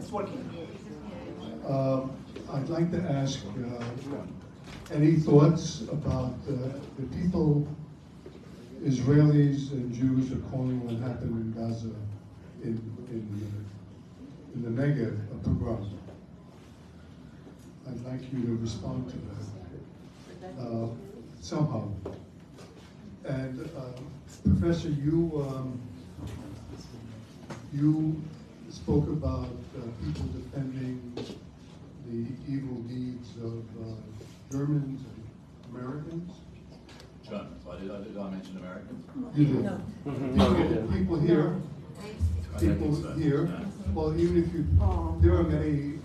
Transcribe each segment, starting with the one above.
It's working. I'd like to ask any thoughts about the people, Israelis and Jews, are calling what happened in Gaza in the Negev, a pogrom. I'd like you to respond to that somehow. And Professor, you spoke about people defending the evil deeds of Germans and Americans. Germans. Did I mention Americans? You did. People here. People here. Well, even if you, there are many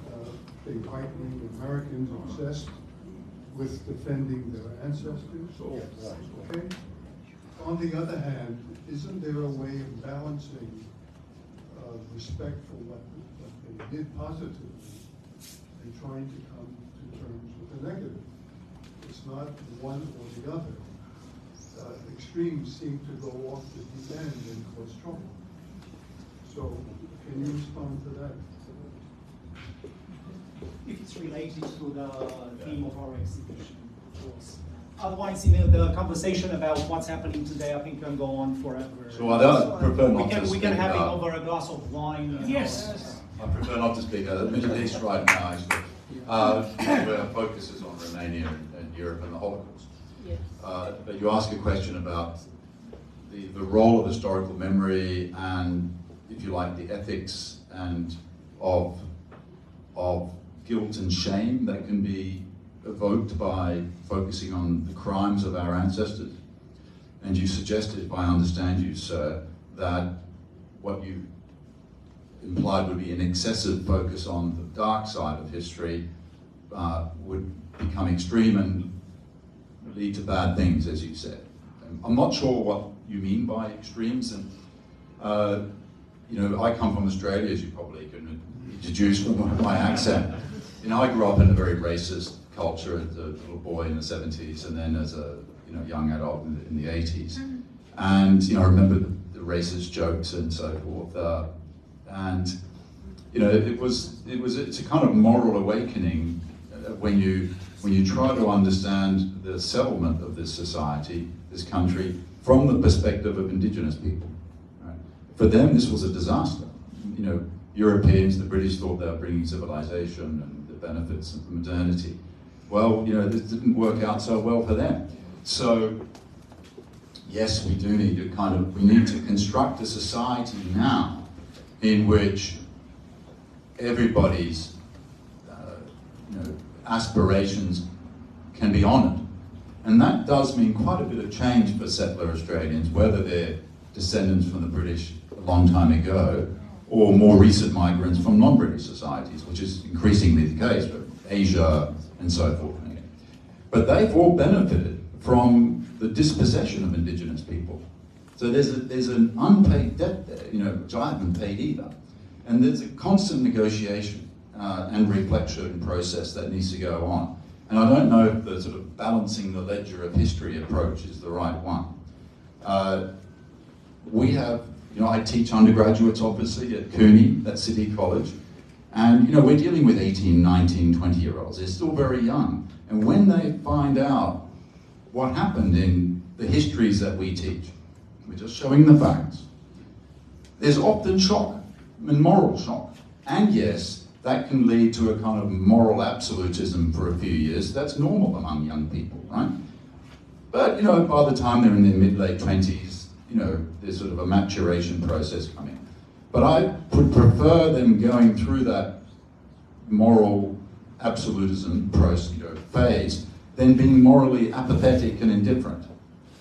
right-wing Americans obsessed with defending their ancestors. Okay. On the other hand, isn't there a way of balancing respect for what they did positively and trying to come to terms with the negative? It's not one or the other. Extremes seem to go off the deep end and cause trouble. So, can you respond to that? If it's related to the theme of our exhibition, of course. Otherwise, you know, the conversation about what's happening today, I think, can go on forever. So I prefer not to speak. We can have it over a glass of wine. Yes. I prefer not to speak. The Middle East right now, actually, where our focus is on Romania and Europe and the Holocaust. Yes. But you ask a question about the role of historical memory and, if you like, the ethics and of guilt and shame that can be evoked by focusing on the crimes of our ancestors. And you suggested, if I understand you, sir, that what you implied would be an excessive focus on the dark side of history would become extreme and lead to bad things, as you said. I'm not sure what you mean by extremes, and you know, I come from Australia, as you probably can deduce from my accent. You know, I grew up in a very racist culture as a little boy in the 70s, and then as a young adult in the 80s. And I remember the racist jokes and so forth. And it's a kind of moral awakening when you try to understand the settlement of this society, this country, from the perspective of indigenous people. Right? For them, this was a disaster. Europeans, the British thought they were bringing civilization and the benefits of modernity. Well, this didn't work out so well for them. So, yes, we do need to we need to construct a society now in which everybody's aspirations can be honoured. And that does mean quite a bit of change for settler Australians, whether they're descendants from the British a long time ago or more recent migrants from non-British societies, which is increasingly the case for Asia and so forth. But they've all benefited from the dispossession of indigenous people. So there's an unpaid debt there, which I haven't paid either. And there's a constant negotiation and reflection process that needs to go on. And I don't know if the sort of balancing the ledger of history approach is the right one. We have, I teach undergraduates obviously at CUNY, at City College, and we're dealing with 18, 19, 20-year-olds. They're still very young. And when they find out what happened in the histories that we teach, we're just showing the facts, there's often shock and moral shock. And yes, that can lead to a kind of moral absolutism for a few years. That's normal among young people, right? But, by the time they're in their mid-late 20s, there's sort of a maturation process coming. But I would prefer them going through that moral absolutism phase than being morally apathetic and indifferent,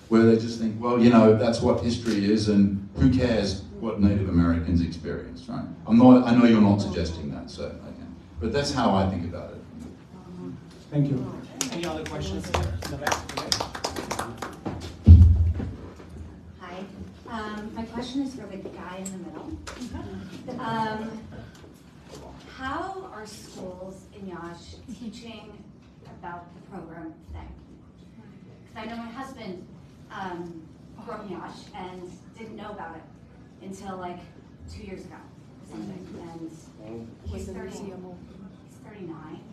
where they just think, well, that's what history is, and who cares what Native Americans experienced, right? I know you're not suggesting that, so but that's how I think about it. Thank you. Any other questions? In the back? Hi. My question is for the guy in the middle. How are schools in Iași teaching about the program today? Because I know my husband grew up in Iași and didn't know about it until like 2 years ago. and he's 39,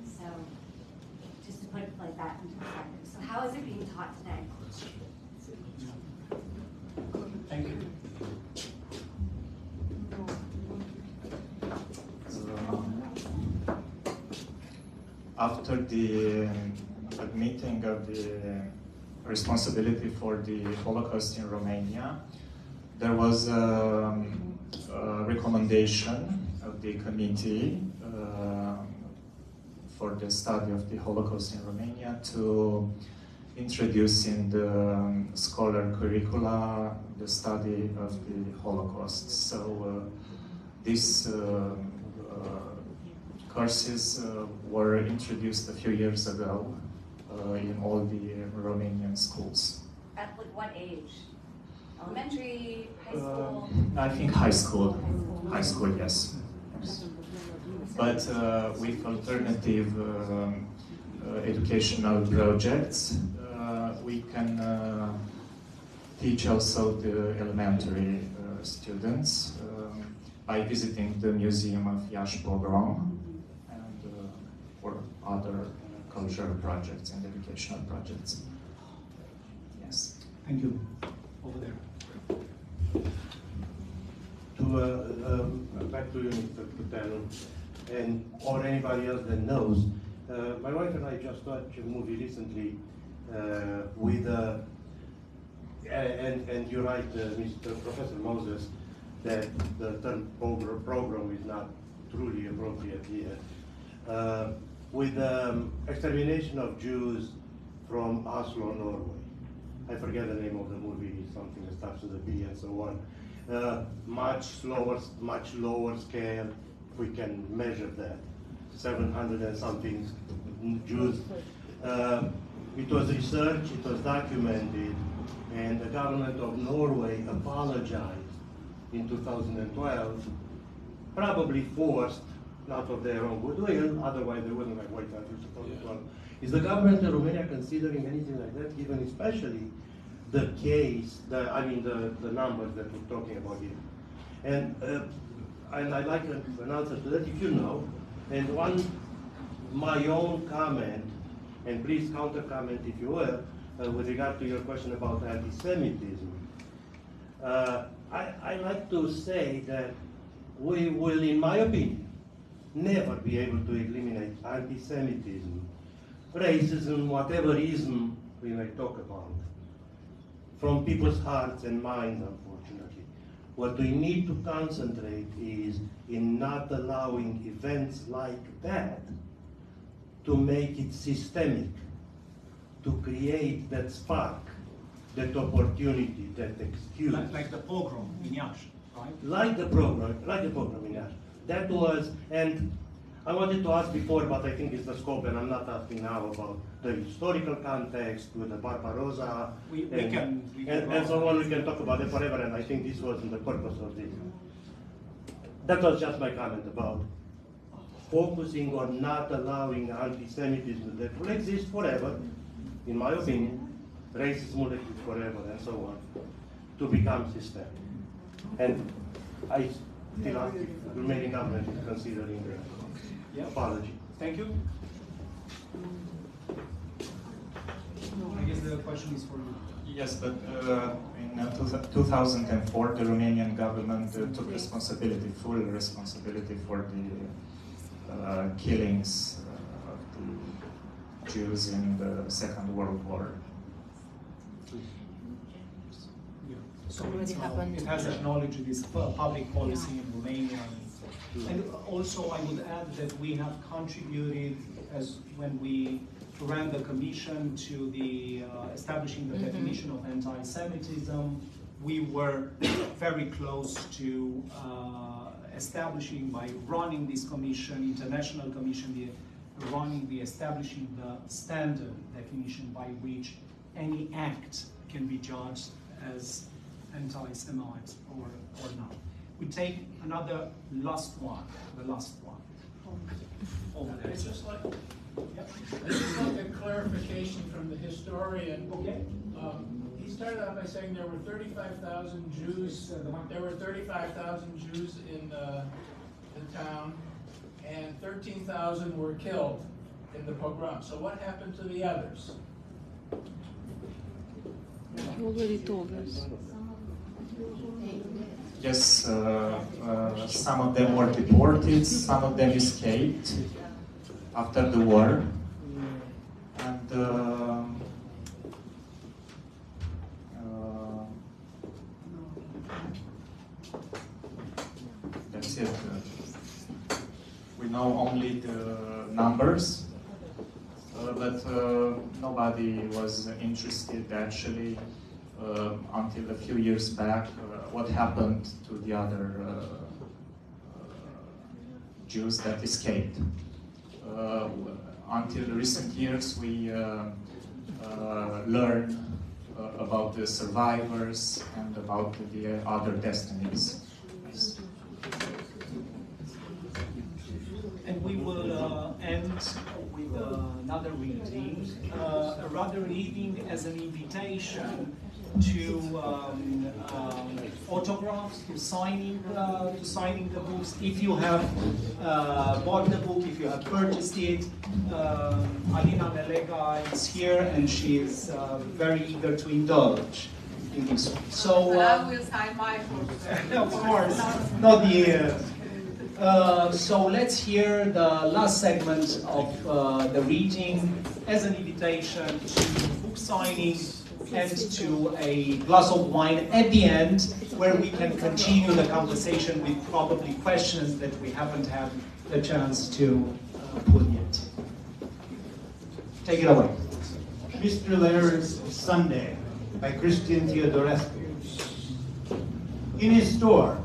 so just to put it like that into perspective. So how is it being taught today? Thank you. After the admitting of the responsibility for the Holocaust in Romania, there was a recommendation of the committee for the study of the Holocaust in Romania to introduce in the scholar curricula the study of the Holocaust. So these courses were introduced a few years ago in all the Romanian schools. At like what age? Elementary, high school? I think high school. High school, yes. But with alternative educational projects, we can teach also the elementary students by visiting the Museum of Iași Pogrom and for other cultural projects and educational projects. Yes. Thank you. Over there. Back to you, Mr. Pruteanu, and or anybody else that knows. My wife and I just watched a movie recently with, and you're right, Mr. Professor Moses, that the term program is not truly appropriate here. With the extermination of Jews from Oslo, Norway. I forget the name of the movie, something that starts with a B and so on. Much lower scale, if we can measure that. 700 and something Jews. It was researched, it was documented, and the government of Norway apologized in 2012, probably forced, not of their own goodwill, otherwise they wouldn't have waited until 2012. Is the government of Romania considering anything like that, given especially the case, the numbers that we're talking about here? And I'd like an answer to that, if you know. And my own comment, and please counter comment if you will, with regard to your question about anti-Semitism. I like to say that we will, in my opinion, never be able to eliminate anti-Semitism, racism, whatever ism we may talk about, from people's hearts and minds, unfortunately. What we need to concentrate is in not allowing events like that to make it systemic, to create that spark, that opportunity, that excuse. Like the pogrom in Iași, right? Like the program in Iași. That was, and I wanted to ask before, but I think it's the scope, and I'm not asking now about the historical context with the Barbarossa, and so on. We can talk about it forever, and I think this wasn't the purpose of this. That was just my comment about focusing on not allowing anti-Semitism that will exist forever, in my opinion, racism will exist forever, and so on, to become systemic. And I still ask if the Romanian government is considering the apology. Thank you. I guess the question is for you. Yes, but in 2004, the Romanian government took responsibility, full responsibility for the killings of the Jews in the Second World War. So it has acknowledged this public policy in Romania. And also I would add that we have contributed, as when we ran the commission to the establishing the definition of anti-Semitism, we were very close to establishing, by running this commission, international commission, establishing the standard definition by which any act can be judged as anti-Semite or not. We take another last one, the last one. Over there. It's just like, this is like a clarification from the historian. Okay. He started out by saying there were 35,000 Jews. There were 35,000 Jews in town, and 13,000 were killed in the pogrom. So what happened to the others? You already told us. Yes, some of them were deported, some of them escaped after the war, and that's it. We know only the numbers, but nobody was interested actually until a few years back what happened to the other Jews that escaped. Until recent years we learned about the survivors and about the other destinies. And we will end with another reading, a rather reading as an invitation to autographs, to signing the books. If you have bought the book, if you have purchased it, Alina Nelega is here and she is very eager to indulge in this. So I will sign my book. of course, not the. So let's hear the last segment of the reading as an invitation to book signing and to a glass of wine at the end, where we can continue the conversation with probably questions that we haven't had the chance to put yet. Take it away. Mr. Lehrer's Sunday by Christian Theodorescu. In his store,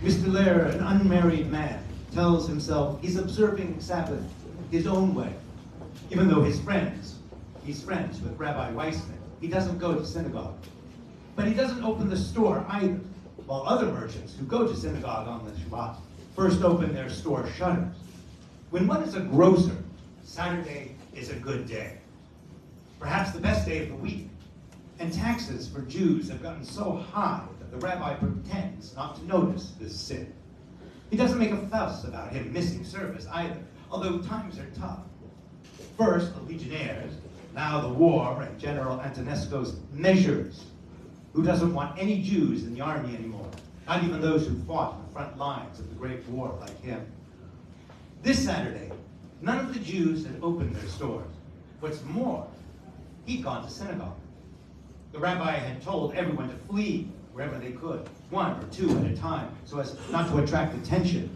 Mr. Lehrer, an unmarried man, tells himself he's observing Sabbath his own way, even though he's friends with Rabbi Weissman. He doesn't go to synagogue. But he doesn't open the store either, while other merchants who go to synagogue on the Shabbat first open their store shutters. When one is a grocer, Saturday is a good day, perhaps the best day of the week. And taxes for Jews have gotten so high that the rabbi pretends not to notice this sin. He doesn't make a fuss about him missing service either, although times are tough. First, the legionnaires, now the war and General Antonesco's measures. Who doesn't want any Jews in the army anymore? Not even those who fought in the front lines of the Great War like him. This Saturday, none of the Jews had opened their stores. What's more, he'd gone to synagogue. The rabbi had told everyone to flee wherever they could, one or two at a time, so as not to attract attention.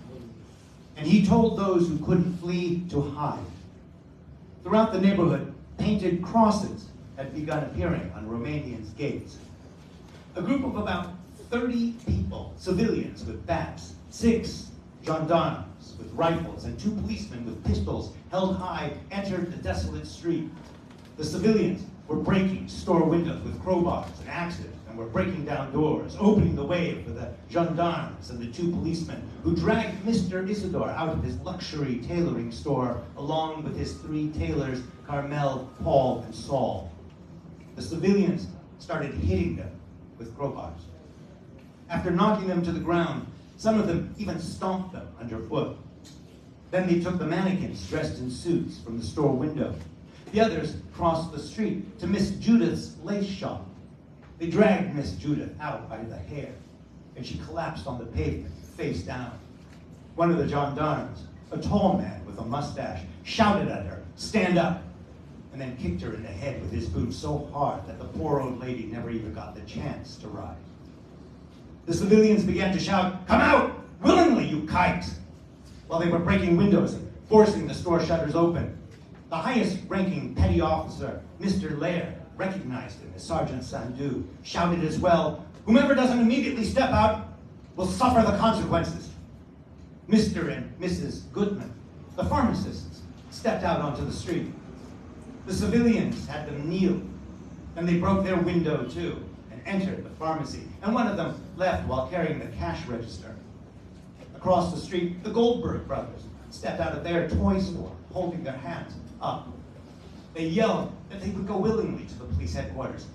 And he told those who couldn't flee to hide. Throughout the neighborhood, painted crosses had begun appearing on Romanians' gates. A group of about 30 people, civilians with bats, 6 gendarmes with rifles, and 2 policemen with pistols held high entered the desolate street. The civilians were breaking store windows with crowbars and axes, and were breaking down doors, opening the way for the gendarmes and the 2 policemen, who dragged Mr. Isidore out of his luxury tailoring store, along with his 3 tailors, Carmel, Paul, and Saul. The civilians started hitting them with crowbars. After knocking them to the ground, some of them even stomped them underfoot. Then they took the mannequins dressed in suits from the store window. The others crossed the street to Miss Judith's lace shop. They dragged Miss Judith out by the hair, and she collapsed on the pavement, face down. One of the gendarmes, a tall man with a mustache, shouted at her, "Stand up!" and then kicked her in the head with his boot so hard that the poor old lady never even got the chance to rise. The civilians began to shout, "Come out! Willingly, you kike!" while they were breaking windows and forcing the store shutters open. The highest-ranking petty officer, Mr. Lehr, recognized him as Sergeant Sandu, shouted as well, "Whomever doesn't immediately step out will suffer the consequences." Mr. and Mrs. Goodman, the pharmacists, stepped out onto the street. The civilians had them kneel, and they broke their window too, and entered the pharmacy, and one of them left while carrying the cash register. Across the street, the Goldberg brothers stepped out of their toy store, holding their hands up. They yelled that they would go willingly to the police headquarters.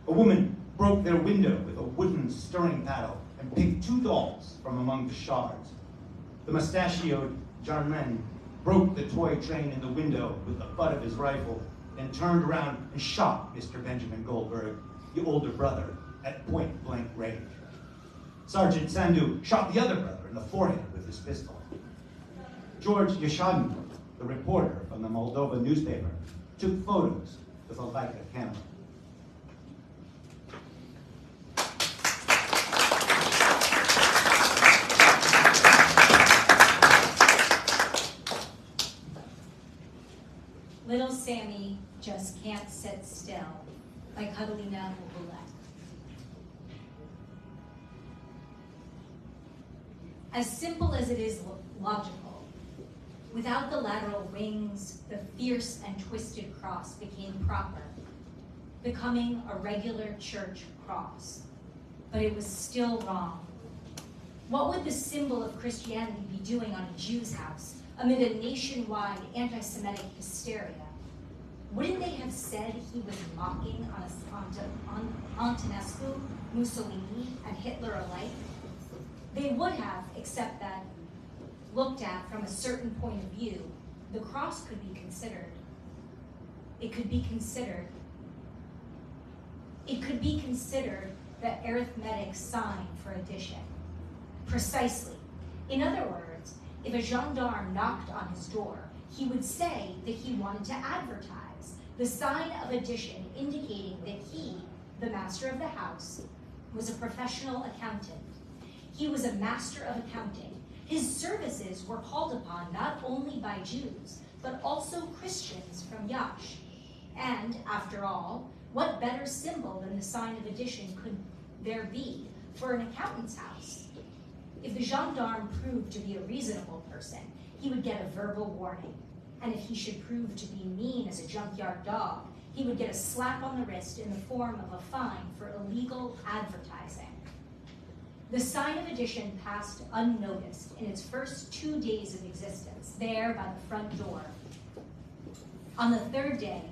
A woman broke their window with a wooden stirring paddle and picked 2 dolls from among the shards. The mustachioed Jarmen broke the toy train in the window with the butt of his rifle, then turned around and shot Mr. Benjamin Goldberg, the older brother, at point-blank range. Sergeant Sandu shot the other brother in the forehead with his pistol. George Yashadin, the reporter from the Moldova newspaper, took photos with a Leica camera. Little Sammy Just Can't Sit Still by Alina Nelega. As simple as it is logical, without the lateral wings, the fierce and twisted cross became proper, becoming a regular church cross. But it was still wrong. What would the symbol of Christianity be doing on a Jew's house amid a nationwide anti-Semitic hysteria? Wouldn't they have said he was mocking on Antonescu, Mussolini, and Hitler alike? They would have, except that, looked at from a certain point of view, the cross could be considered. It could be considered the arithmetic sign for addition. Precisely. In other words, if a gendarme knocked on his door, he would say that he wanted to advertise, the sign of addition indicating that he, the master of the house, was a professional accountant. He was a master of accounting. His services were called upon not only by Jews, but also Christians from Iași. And, after all, what better symbol than the sign of addition could there be for an accountant's house? If the gendarme proved to be a reasonable person, he would get a verbal warning. And if he should prove to be mean as a junkyard dog, he would get a slap on the wrist in the form of a fine for illegal advertising. The sign of addition passed unnoticed in its first 2 days of existence, there by the front door. On the third day,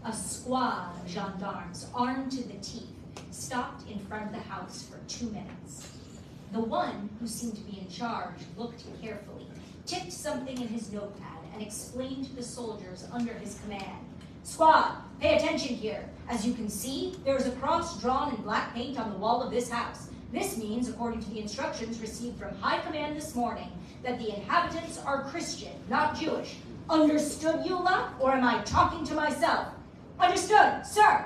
a squad of gendarmes, armed to the teeth, stopped in front of the house for 2 minutes. The one who seemed to be in charge looked carefully, tipped something in his notepad, and explained to the soldiers under his command, "Squad, pay attention here. As you can see, there is a cross drawn in black paint on the wall of this house. This means, according to the instructions received from High Command this morning, that the inhabitants are Christian, not Jewish. Understood, Iulian, or am I talking to myself? Understood, sir.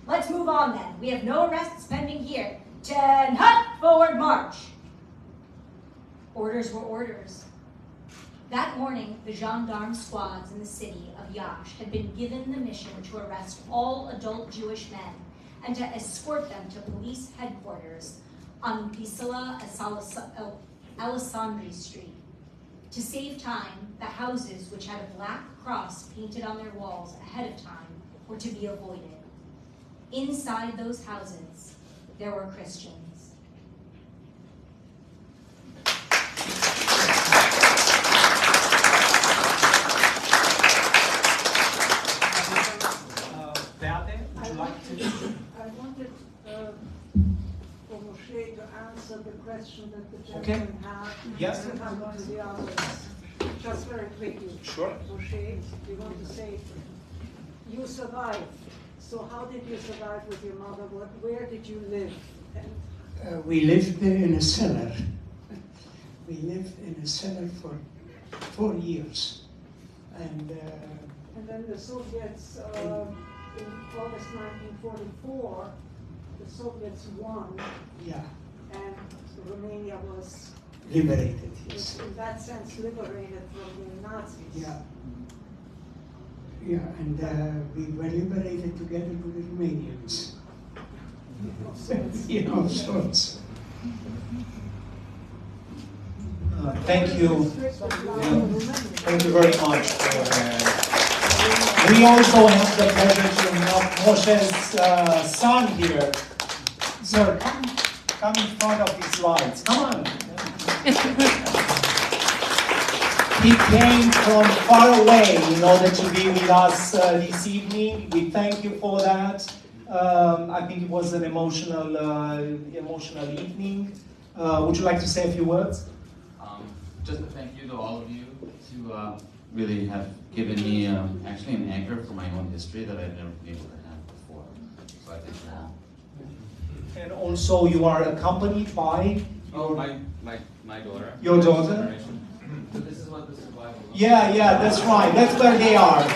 Let's move on then. We have no arrests pending here. 10 hut, forward march." Orders were orders. That morning, the gendarme squads in the city of Iași had been given the mission to arrest all adult Jewish men and to escort them to police headquarters on Wiesel Alessandri Street. To save time, the houses which had a black cross painted on their walls ahead of time were to be avoided. Inside those houses, there were Christians. I wanted for Moshe to answer the question that the gentleman had. Yes. And come on to the others. Just very quickly. Sure. Moshe, you want to say, you survived. So how did you survive with your mother? Where did you live? We lived in a cellar. We lived in a cellar for 4 years. And then the Soviets, in August 1944, the Soviets won. Yeah. And Romania was Liberated, yes. In that sense, liberated from the Nazis. Yeah. Yeah, and we were liberated together with the Romanians. You know, of sorts. Thank you. Thank you very much. We also have the pleasure to have Moshe's son here. Sir, come in front of the slides. Come on. He came from far away in order to be with us this evening. We thank you for that. I think it was an emotional evening. Would you like to say a few words? just a thank you to all of you to really have given me actually an anchor for my own history that I've never been able to have before. So I thank you all. And also you are accompanied by My daughter. Your daughter? So this is what the survival looks Yeah, that's right. That's where they are.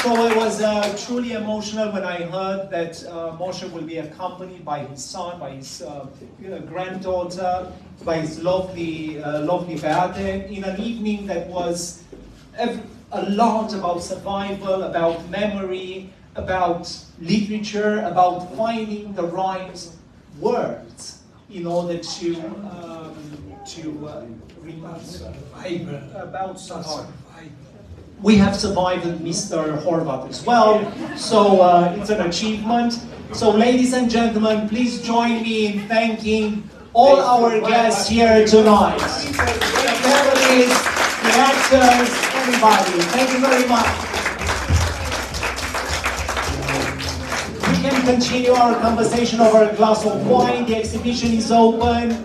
So it was truly emotional when I heard that Moshe will be accompanied by his son, by his granddaughter, by his lovely Beate, in an evening that was a lot about survival, about memory, about literature, about finding the right words in order to about survival. We have survived Mr. Horvath as well, so it's an achievement. So ladies and gentlemen, please join me in thanking all our guests here tonight. The families, the actors, everybody. Thank you very much. We can continue our conversation over a glass of wine. The exhibition is open.